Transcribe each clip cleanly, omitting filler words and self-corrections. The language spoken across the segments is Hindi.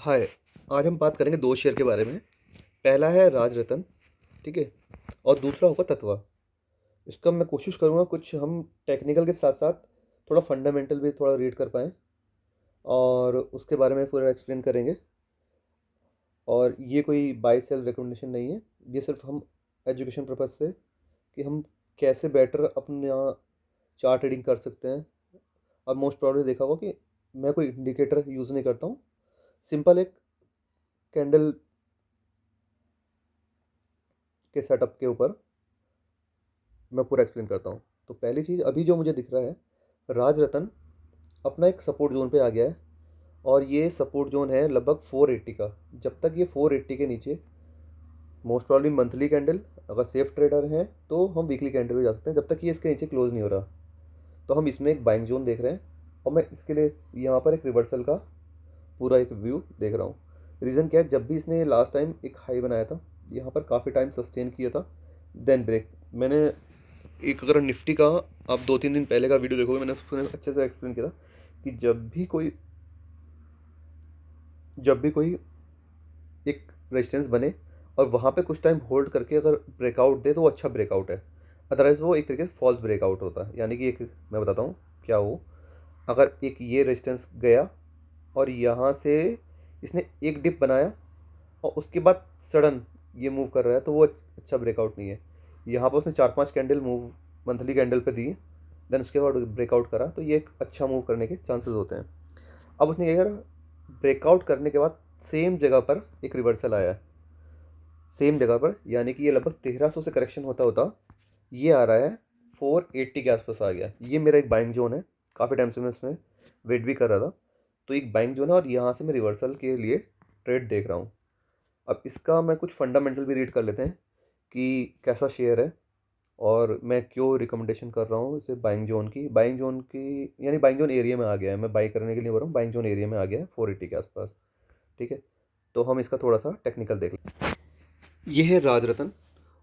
हाय। आज हम बात करेंगे दो शेयर के बारे में। पहला है राज रतन, ठीक है, और दूसरा होगा तत्वा। इसका मैं कोशिश करूँगा कुछ हम टेक्निकल के साथ साथ थोड़ा फंडामेंटल भी थोड़ा रीड कर पाएँ और उसके बारे में पूरा एक्सप्लेन करेंगे। और ये कोई बाय सेल रिकमेंडेशन नहीं है, ये सिर्फ हम एजुकेशन पर्पज़ से कि हम कैसे बेटर अपना चार्ट रीडिंग कर सकते हैं। और मोस्ट प्रॉब्लली देखा होगा कि मैं कोई इंडिकेटर यूज़ नहीं करता हूँ, सिंपल एक कैंडल के सेटअप के ऊपर मैं पूरा एक्सप्लेन करता हूँ। तो पहली चीज़ अभी जो मुझे दिख रहा है, राज रतन अपना एक सपोर्ट जोन पे आ गया है और ये सपोर्ट जोन है लगभग 480 का। जब तक ये 480 के नीचे, मोस्ट प्रॉब्ली मंथली कैंडल, अगर सेफ ट्रेडर हैं तो हम वीकली कैंडल भी जा सकते हैं, जब तक ये इसके नीचे क्लोज नहीं हो रहा तो हम इसमें एक बाइंग जोन देख रहे हैं। और मैं इसके लिए यहाँ पर एक रिवर्सल का पूरा एक व्यू देख रहा हूँ। रीज़न क्या है, जब भी इसने लास्ट टाइम एक हाई बनाया था, यहाँ पर काफ़ी टाइम सस्टेन किया था, देन ब्रेक। मैंने एक अगर निफ्टी का आप 2-3 दिन पहले का वीडियो देखोगे, मैंने उसमें अच्छे से एक्सप्लेन किया था कि जब भी कोई एक रेजिस्टेंस बने और वहाँ पे कुछ टाइम होल्ड करके अगर ब्रेकआउट दे तो वो अच्छा ब्रेकआउट है, अदरवाइज़ वो एक तरीके से फॉल्स ब्रेकआउट होता है। यानी कि एक मैं बताता हूँ क्या हो, अगर एक ये रेजिस्टेंस गया और यहाँ से इसने एक डिप बनाया और उसके बाद सडन ये मूव कर रहा है तो वो अच्छा ब्रेकआउट नहीं है। यहाँ पर उसने 4-5 कैंडल मूव मंथली कैंडल पे दी, देन उसके बाद ब्रेकआउट करा, तो ये एक अच्छा मूव करने के चांसेस होते हैं। अब उसने क्या करा, ब्रेकआउट करने के बाद सेम जगह पर एक रिवर्सल आया है, सेम जगह पर, यानी कि ये लगभग 1300 से करेक्शन होता होता ये आ रहा है 480 के आसपास आ गया। ये मेरा एक बाइंग जोन है, काफ़ी टाइम से मैं इसमें वेट भी कर रहा था, तो एक बाइंग जोन है और यहाँ से मैं रिवर्सल के लिए ट्रेड देख रहा हूँ। अब इसका मैं कुछ फंडामेंटल भी रीड कर लेते हैं कि कैसा शेयर है और मैं क्यों रिकमेंडेशन कर रहा हूँ इसे बाइंग जोन की यानी बाइंग जोन एरिया में आ गया है। मैं बाई करने के लिए बोल रहा हूँ, बाइंग जोन एरिया में आ गया है 480 के आसपास, ठीक है। तो हम इसका थोड़ा सा टेक्निकल देख लें। ये है राज रतन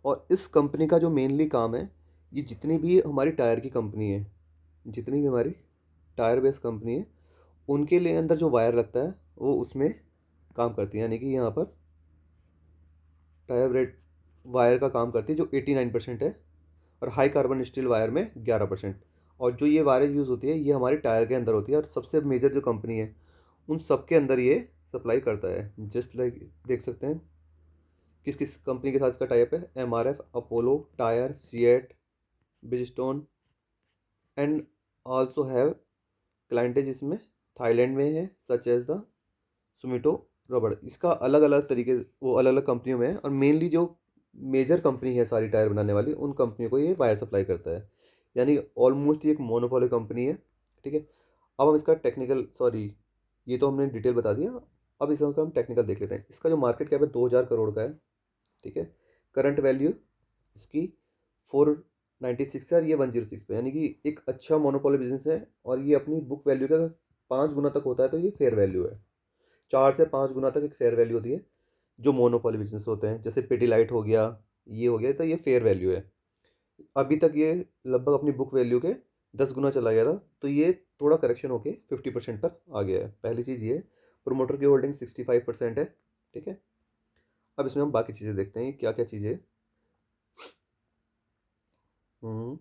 और इस कंपनी का जो मेनली काम है, ये जितनी भी हमारी टायर की कंपनी है, जितनी भी हमारी टायर बेस्ड कंपनी है, उनके लिए अंदर जो वायर लगता है वो उसमें काम करती है। यानी कि यहाँ पर टायर ब्रेड वायर का काम करती है जो 89% है, और हाई कार्बन स्टील वायर में 11%। और जो ये वायर यूज़ होती है ये हमारे टायर के अंदर होती है और सबसे मेजर जो कंपनी है उन सब के अंदर ये सप्लाई करता है। जस्ट लाइक देख सकते हैं किस किस कंपनी के साथ इसका टाइप है, MRF, Apollo tyre, CEAT, Bridgestone and also have clientage इसमें थाईलैंड में है, सच एज द सुमिटो रबड़। इसका अलग अलग तरीके, वो अलग अलग कंपनियों में है और मेनली जो मेजर कंपनी है सारी टायर बनाने वाली, उन कंपनियों को ये वायर सप्लाई करता है। यानी ऑलमोस्ट ये एक मोनोपोली कंपनी है, ठीक है। अब हम इसका टेक्निकल, सॉरी, ये तो हमने डिटेल बता दिया। अब इसका हम टेक्निकल देख लेते हैं। इसका जो मार्केट कैप है 2000 करोड़ का है, ठीक है। करंट वैल्यू इसकी 496 है और ये 106 पे, यानी कि एक अच्छा मोनोपोली बिजनेस है। और ये अपनी बुक वैल्यू का 5 गुना तक होता है तो ये फेयर वैल्यू है। 4 से 5 गुना तक एक फेयर वैल्यू होती है जो मोनोपोली बिजनेस होते हैं, जैसे पेडीलाइट हो गया, ये हो गया, तो ये फेयर वैल्यू है। अभी तक ये लगभग अपनी बुक वैल्यू के 10 गुना चला गया था, तो ये थोड़ा करेक्शन होके 50% पर आ गया है। पहली चीज़ ये, प्रोमोटर की होल्डिंग 65% है, ठीक है। अब इसमें हम बाकी चीज़ें देखते हैं क्या क्या चीज़ें। हम्म,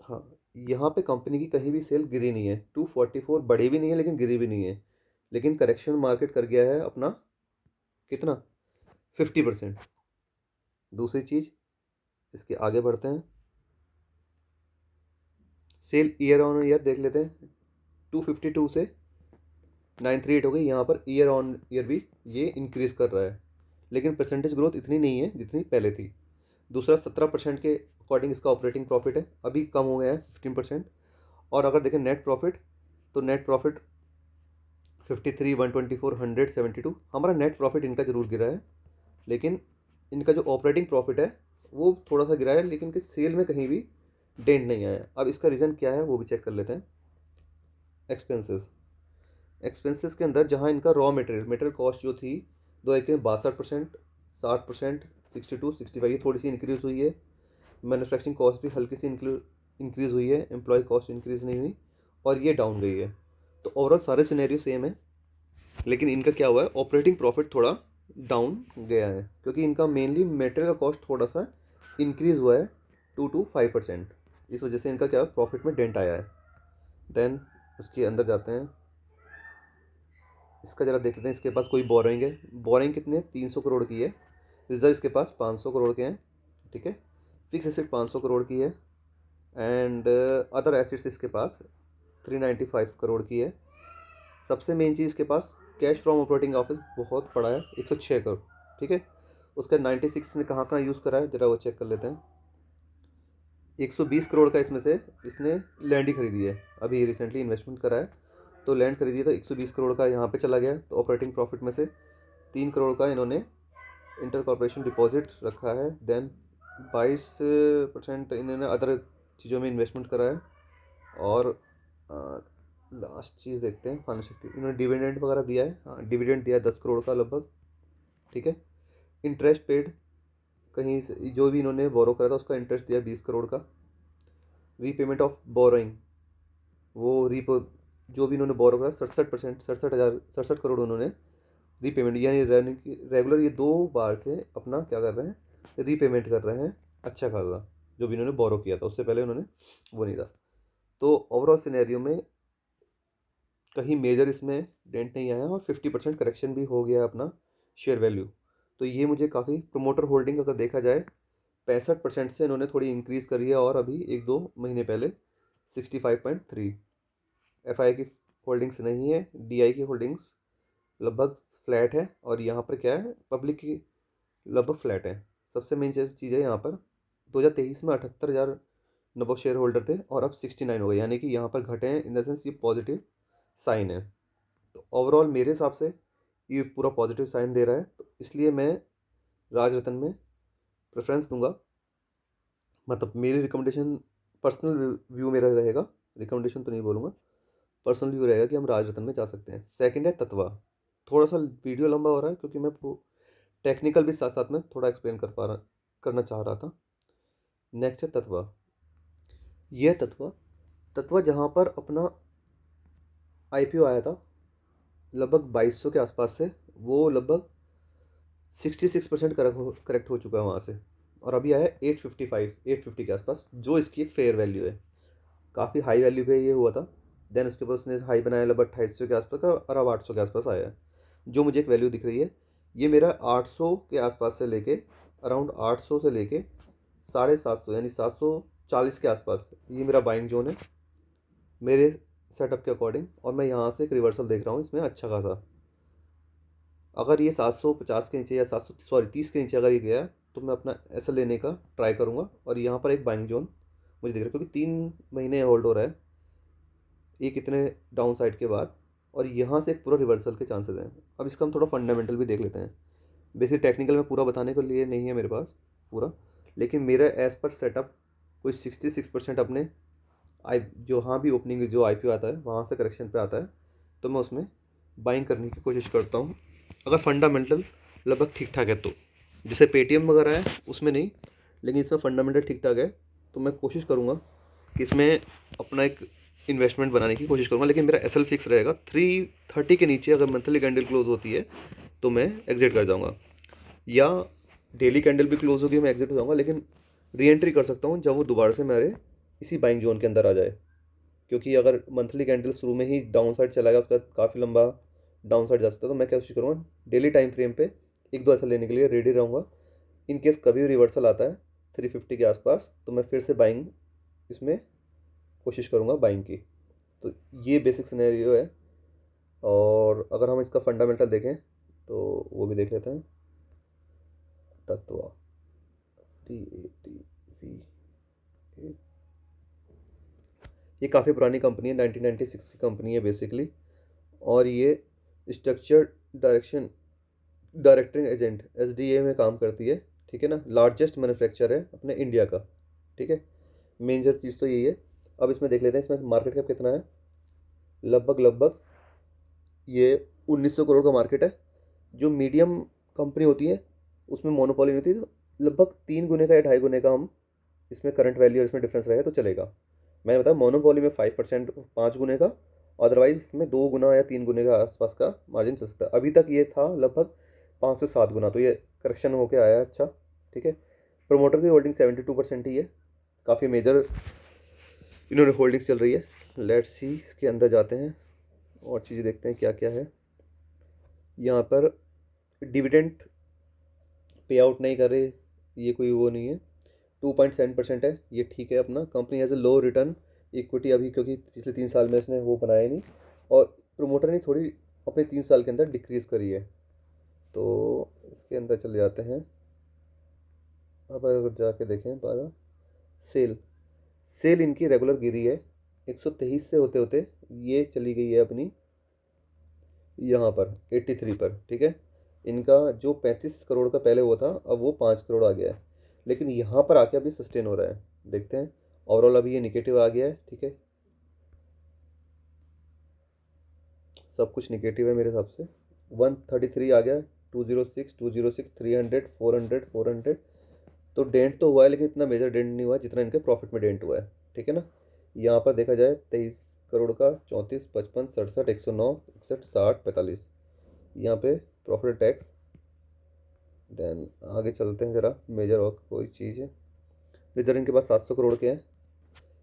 हाँ, यहाँ पे कंपनी की कहीं भी सेल गिरी नहीं है। 244 बढ़ी भी नहीं है लेकिन गिरी भी नहीं है, लेकिन करेक्शन मार्केट कर गया है अपना कितना, 50%। दूसरी चीज़, इसके आगे बढ़ते हैं, सेल ईयर ऑन ईयर देख लेते हैं। 252 से 938 हो गई। यहाँ पर ईयर ऑन ईयर भी ये इंक्रीज़ कर रहा है, लेकिन परसेंटेज ग्रोथ इतनी नहीं है जितनी पहले थी। दूसरा, 17% के अकॉर्डिंग इसका ऑपरेटिंग प्रॉफिट है, अभी कम हो गया है 15%। और अगर देखें नेट प्रॉफिट, तो नेट प्रॉफिट 53, 124, 172। हमारा नेट प्रॉफिट इनका ज़रूर गिरा है, लेकिन इनका जो ऑपरेटिंग प्रॉफिट है वो थोड़ा सा गिरा है, लेकिन कि सेल में कहीं भी डेंट नहीं आया। अब इसका रीज़न क्या है वो भी चेक कर लेते हैं। एक्सपेंसेस, एक्सपेंसेस के अंदर जहाँ इनका रॉ मटेरियल कॉस्ट जो थी 2061, 62%, 62, 65, ये थोड़ी सी इंक्रीज़ हुई है। मैन्युफैक्चरिंग कॉस्ट भी हल्की सी इंक्रीज़ हुई है, एम्प्लॉय कॉस्ट इंक्रीज़ नहीं हुई और ये डाउन गई है। तो ओवरऑल सारे सिनेरियो सेम है। लेकिन इनका क्या हुआ है, ऑपरेटिंग प्रॉफिट थोड़ा डाउन गया है क्योंकि इनका मेनली मेटेरियल का कॉस्ट थोड़ा सा इंक्रीज़ हुआ है 2 to 5%। इस वजह से इनका क्या प्रॉफिट में डेंट आया है। देन उसके अंदर जाते हैं, इसका ज़रा देख लेते हैं। इसके पास कोई बोरिंग है, बोरिंग कितने 300 करोड़ की है। रिजर्व इसके पास 500 करोड़ के हैं, ठीक है। फिक्स एसेट 500 करोड़ की है, एंड अदर एसेट्स इसके पास 395 करोड़ की है। सबसे मेन चीज़ इसके पास कैश फ्रॉम ऑपरेटिंग ऑफिस बहुत पड़ा है, 106 करोड़, ठीक है। उसका 96 ने कहाँ कहाँ यूज़ करा है ज़रा वो चेक कर लेते हैं। 120 करोड़ का इसमें से इसने लैंड ही खरीदी है, अभी रिसेंटली इन्वेस्टमेंट करा है तो लैंड खरीदी, तो 120 करोड़ का यहाँ पे चला गया। तो ऑपरेटिंग प्रॉफिट में से 3 करोड़ का इन्होंने इंटर कॉर्पोरेशन डिपॉजिट रखा है। देन 22% इन्होंने अदर चीज़ों में इन्वेस्टमेंट करा है। और लास्ट चीज़ देखते हैं, फाइनेंशियल इन्होंने डिविडेंड वगैरह दिया है। हाँ, डिविडेंड दिया है 10 करोड़ का लगभग, ठीक है। इंटरेस्ट पेड कहीं से जो भी इन्होंने बोरो करा था उसका इंटरेस्ट दिया 20 करोड़ का। रीपेमेंट ऑफ बोरोइंग, वो रीपो जो भी इन्होंने बोरो करा 67%, 67 करोड़ उन्होंने रीपेमेंट, यानी रेगुलर ये 2 बार से अपना क्या कर रहे हैं, रीपेमेंट कर रहे हैं अच्छा खासा, जो भी इन्होंने बोरो किया था उससे पहले उन्होंने वो नहीं था। तो ओवरऑल सिनेरियो में कहीं मेजर इसमें डेंट नहीं आया और 50% करेक्शन भी हो गया अपना शेयर वैल्यू। तो ये मुझे काफ़ी, प्रमोटर होल्डिंग अगर देखा जाए 65% से इन्होंने थोड़ी इंक्रीज़ करी है, और अभी 1-2 महीने पहले 65.3। एफआई की होल्डिंग्स नहीं है, डीआई की होल्डिंग्स लगभग फ्लैट है, और यहाँ पर क्या है, पब्लिक की लगभग फ्लैट है। सबसे मेन चीज़ है यहाँ पर 2023 में 78,000 शेयर होल्डर थे और अब 69 हो गए, यानी कि यहाँ पर घटे हैं, इन द सेंस ये पॉजिटिव साइन है। तो ओवरऑल मेरे हिसाब से ये पूरा पॉजिटिव साइन दे रहा है, तो इसलिए मैं राज रतन में प्रेफरेंस दूंगा। मतलब मेरी रिकमेंडेशन, पर्सनल व्यू मेरा रहेगा, रिकमेंडेशन तो नहीं बोलूँगा, पर्सनल व्यू रहेगा कि हम राज रतन में जा सकते हैं। सेकंड है तत्वा। थोड़ा सा वीडियो लंबा हो रहा है क्योंकि मैं टेक्निकल भी साथ साथ में थोड़ा एक्सप्लेन करना चाह रहा था। नेक्स्ट है तत्वा। यह तत्वा, तत्वा जहाँ पर अपना आईपीओ आया था लगभग 2200 के आसपास से, वो लगभग 66% करेक्ट हो चुका है वहाँ से, और अभी आया 850 के आसपास, जो इसकी एक फेयर वैल्यू है। काफ़ी हाई वैल्यू पे ये हुआ था। देन उसके बाद उसने हाई बनाया लगभग 2800 के आसपास का, और अब 800 के आसपास आया है, जो मुझे एक वैल्यू दिख रही है। ये मेरा 800 के आसपास से लेके, अराउंड 800 से लेके 750 यानी 740 के आसपास ये मेरा बाइंग जोन है मेरे सेटअप के अकॉर्डिंग। और मैं यहाँ से एक रिवर्सल देख रहा हूँ इसमें अच्छा खासा। अगर ये 750 के नीचे या 30 के नीचे अगर ये गया तो मैं अपना ऐसा लेने का ट्राई करूँगा। और यहाँ पर एक बाइंग जोन मुझे दिख रहा है क्योंकि 3 महीने होल्ड हो रहा है ये कितने डाउन साइड के बाद, और यहाँ से एक पूरा रिवर्सल के चांसेस हैं। अब इसका हम थोड़ा फंडामेंटल भी देख लेते हैं। बेसिक टेक्निकल में पूरा बताने के लिए नहीं है मेरे पास पूरा, लेकिन मेरा एज़ पर सेटअप कोई 66% अपने जो हाँ भी ओपनिंग जो आईपीओ आता है वहाँ से करेक्शन पे आता है, तो मैं उसमें बाइंग करने की कोशिश करता हूँ अगर फंडामेंटल लगभग ठीक ठाक है तो। जैसे पेटीएम वगैरह है उसमें नहीं, लेकिन इसमें फंडामेंटल ठीक ठाक है, तो मैं कोशिश करूँगा कि इसमें अपना एक इन्वेस्टमेंट बनाने की कोशिश करूँगा। लेकिन मेरा एसएल फिक्स रहेगा 330 के नीचे अगर मंथली कैंडल क्लोज होती है तो मैं एग्जिट कर जाऊँगा, या डेली कैंडल भी क्लोज होगी मैं एग्जिट हो जाऊँगा, लेकिन री एंट्री कर सकता हूँ जब वो दोबारा से मेरे इसी बाइंग जोन के अंदर आ जाए। क्योंकि अगर मंथली कैंडल शुरू में ही डाउन साइड चला गया, उसका काफ़ी लंबा डाउन साइड जा सकता है, तो मैं क्या कोशिश करूँगा डेली टाइम फ्रेम पे 1-2 ऐसा लेने के लिए रेडी रहूँगा। इन केस कभी रिवर्सल आता है 350 के आसपास तो मैं फिर से बाइंग इसमें कोशिश करूँगा बाइंग की। तो ये बेसिक सिनेरियो है। और अगर हम इसका फंडामेंटल देखें तो वो भी देख लेते हैं। तत्वा TATV, ये काफ़ी पुरानी कंपनी है, 1996 की कंपनी है बेसिकली। और ये स्ट्रक्चर डायरेक्टिंग एजेंट SDA में काम करती है, ठीक है ना। लार्जेस्ट मैन्युफैक्चर है अपने इंडिया का, ठीक है। मेजर चीज़ तो यही है। अब इसमें देख लेते हैं इसमें मार्केट कैप कितना है। लगभग ये 1900 करोड़ का मार्केट है। जो मीडियम कंपनी होती है उसमें मोनोपोली नहीं होती, तो लगभग 3 गुने का या 2.5 गुने का हम इसमें करंट वैल्यू और इसमें डिफरेंस रहे तो चलेगा। मैंने बताया मोनोपोली में 5%, 5 गुने का, अदरवाइज इसमें 2 गुना या 3 गुने के आसपास का मार्जिन चल सकता है। अभी तक ये था लगभग 5 से 7 गुना, तो ये करेक्शन होके आया है अच्छा। ठीक है, प्रोमोटर की होल्डिंग 72% ही है, काफ़ी मेजर इन्होंने होल्डिंग्स चल रही है। लेट्स सी इसके अंदर जाते हैं और चीज़ें देखते हैं क्या क्या है। यहाँ पर डिविडेंड पे आउट नहीं कर रहे, ये कोई वो नहीं है। 2.7% है, ये ठीक है अपना। Company has a low return equity अभी, क्योंकि पिछले 3 साल में इसने वो बनाया नहीं, और प्रोमोटर ने थोड़ी अपने 3 साल के अंदर डिक्रीज़ करी है। तो इसके अंदर चले जाते हैं। अब अगर जाके देखें बारह, सेल सेल इनकी रेगुलर गिरी है, 123 से होते होते ये चली गई है अपनी यहाँ पर 83 पर। ठीक है, इनका जो 35 करोड़ का पहले वो था, अब वो 5 करोड़ आ गया है, लेकिन यहाँ पर आके अभी सस्टेन हो रहा है। देखते हैं, ओवरऑल अभी ये निगेटिव आ गया है। ठीक है, सब कुछ निगेटिव है मेरे हिसाब से। 133 आ गया, 206, 206, 300, 400, 400। तो डेंट तो हुआ है, लेकिन इतना मेजर डेंट नहीं हुआ है जितना इनके प्रॉफिट में डेंट हुआ है। ठीक है ना, यहाँ पर देखा जाए 23 करोड़ का, 34, 55, 67, 109, 61, 60, 45, यहाँ पे प्रॉफिट टैक्स। देन आगे चलते हैं ज़रा, मेजर और कोई चीज़ है। इधर इनके पास 700 करोड़ के हैं।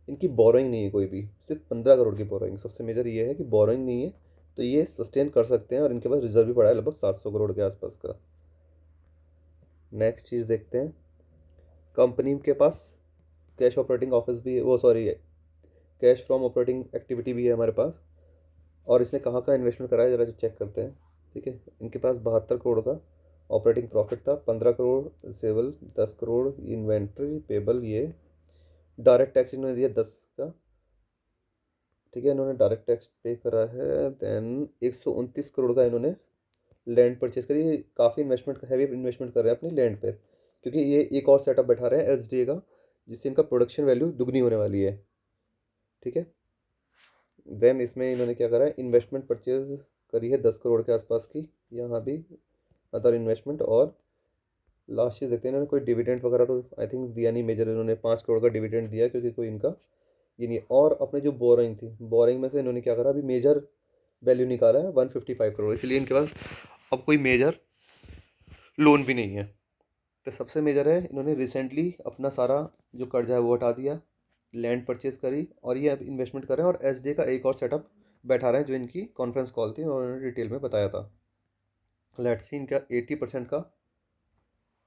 इनकी बोरोइंग नहीं है कोई भी, सिर्फ 15 करोड़ की बोरोइंग। सबसे मेजर ये है कि बोरोइंग नहीं है, तो ये सस्टेन कर सकते हैं, और इनके पास रिजर्व भी पड़ा है लगभग 700 करोड़ के आसपास का। नेक्स्ट चीज़ देखते हैं, कंपनी के पास कैश ऑपरेटिंग ऑफिस भी है, वो sorry cash from operating activity भी है हमारे पास। और इसने कहाँ कहाँ इन्वेस्टमेंट करा है ज़रा चेक करते हैं। ठीक है, इनके पास 72 करोड़ का ऑपरेटिंग प्रॉफिट था, 15 crore receivable, 10 crore inventory payable, ये डायरेक्ट टैक्स इन्होंने दिया 10 का। ठीक है, इन्होंने डायरेक्ट टैक्स पे करा है। देन 129 करोड़ का इन्होंने लैंड परचेज करी। काफ़ी इन्वेस्टमेंट, हैवी इन्वेस्टमेंट कर रहे हैं अपनी लैंड पे, क्योंकि ये एक और सेटअप बैठा रहे हैं एसडीए का, जिससे इनका प्रोडक्शन वैल्यू दुगनी होने वाली है। ठीक है, देन इसमें इन्होंने क्या करा है, इन्वेस्टमेंट परचेज करी है 10 करोड़ के आसपास की, यहाँ भी अदर इन्वेस्टमेंट। और लास्ट चीज़ देखते हैं, इन्होंने कोई डिविडेंड वगैरह तो आई थिंक दिया नहीं मेजर। इन्होंने 5 करोड़ का डिविडेंड दिया, क्योंकि कोई इनका ये नहीं है। और अपने जो बोरिंग थी, बोरिंग में से इन्होंने क्या करा, अभी मेजर वैल्यू निकाला है 155 करोड़, इसलिए इनके पास अब कोई मेजर लोन भी नहीं है। तो सबसे मेजर है, इन्होंने रिसेंटली अपना सारा जो कर्जा है वो हटा दिया, लैंड परचेज करी, और ये अब इन्वेस्टमेंट कर रहे हैं, और एसडीए का एक और सेटअप बैठा रहे हैं, जो इनकी कॉन्फ्रेंस कॉल थी और उन्होंने डिटेल में बताया था। लेट्स सी, इनका 80% का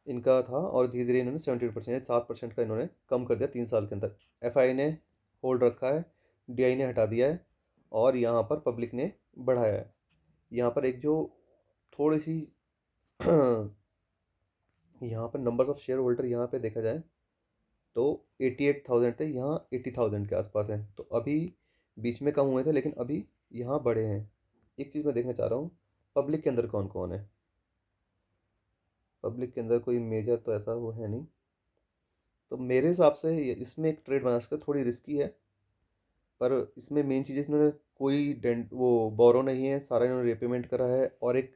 इनका था, और धीरे धीरे इन्होंने 70%, 7% का इन्होंने कम कर दिया 3 साल के अंदर। एफआई ने होल्ड रखा है, डीआई ने हटा दिया है, और यहाँ पर पब्लिक ने बढ़ाया है। यहाँ पर एक जो थोड़ी सी यहाँ पर नंबर्स ऑफ शेयर होल्डर यहाँ पे देखा जाए तो 88,000 थे, यहाँ 80,000 के आसपास हैं। तो अभी बीच में कम हुए थे, लेकिन अभी यहाँ बढ़े हैं। एक चीज़ मैं देखना चाह रहा हूँ, पब्लिक के अंदर कौन कौन है। पब्लिक के अंदर कोई मेजर तो ऐसा वो है नहीं, तो मेरे हिसाब से इसमें एक ट्रेड बना सकते हैं। थोड़ी रिस्की है, पर इसमें मेन चीज़ इन्होंने कोई डेंट वो बोरो नहीं है, सारा इन्होंने रिपेमेंट करा है, और एक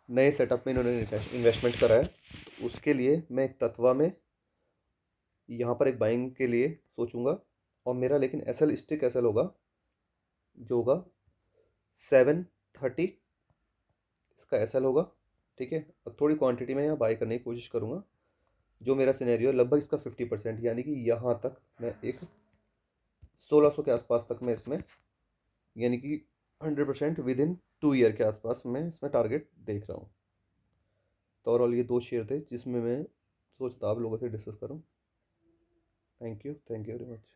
नए सेटअप में इन्होंने इन्वेस्टमेंट करा है। तो उसके लिए मैं एक तत्वा में यहाँ पर एक बाइंग के लिए सोचूंगा, और मेरा लेकिन एसएल स्टिक एसएल होगा, जो होगा 730, इसका एसएल होगा। ठीक है, और थोड़ी क्वांटिटी में यहाँ बाई करने की कोशिश करूँगा। जो मेरा सिनेरियो है लगभग इसका 50%, यानी कि यहाँ तक मैं एक 1600 के आसपास तक मैं इसमें, यानी कि 100% विद इन 2 ईयर के आसपास मैं इसमें टारगेट देख रहा हूँ। तो ओवरऑल ये 2 शेयर थे जिसमें मैं सोचता आप लोगों से डिस्कस करूँ। Thank you very much.